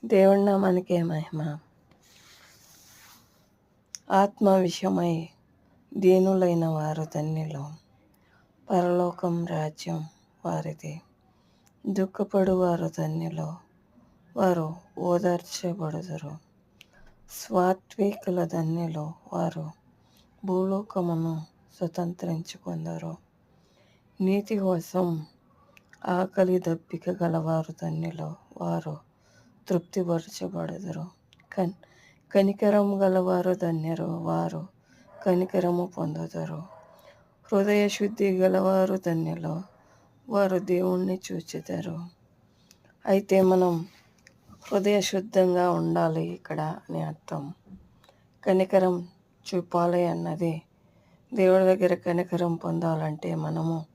దేవుడి నామానికే మహిమ. ఆత్మ విషయమై దీనులైన వారు ధన్యులు, పరలోకం రాజ్యం వారిది. దుఃఖపడు వారు ధన్యులు, వారు ఓదార్చబడుదురు. సాత్వికుల ధన్యులు, వారు భూలోకమును స్వతంత్రించుకొందరు. నీతి కోసం ఆకలి దప్పిక గలవారు ధన్యులు, వారు తృప్తిపరచబడుదురు. కనికరము గలవారు ధన్యులు, వారు కనికరము పొందుదురు. హృదయ శుద్ధి గలవారు ధన్యులు, వారు దేవుణ్ణి చూచెదరు. అయితే మనం హృదయ శుద్ధంగా ఉండాలి ఇక్కడ అని అర్థం. కనికరం చూపాలి అన్నది, దేవుడి దగ్గర కనికరం పొందాలంటే మనము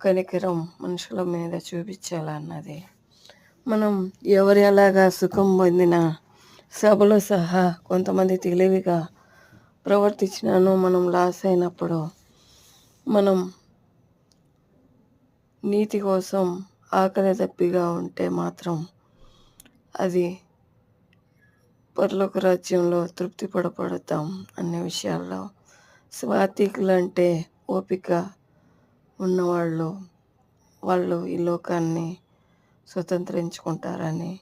కనికరం మనుషుల మీద చూపించాలన్నది. మనం ఎవరు ఎలాగా సుఖం పొందినా సభలో సహా కొంతమంది తెలివిగా ప్రవర్తించినాను మనం లాస్ అయినప్పుడు, మనం నీతి కోసం ఆకలి దప్పిగా ఉంటే మాత్రం అది పరలోక రాజ్యంలో తృప్తి పడతాం అనే విషయాల్లో. స్వాతికులు అంటే ఓపిక ఉన్నవాళ్ళు, వాళ్ళు ఈ లోకాన్ని స్వతంత్రించుకుంటారని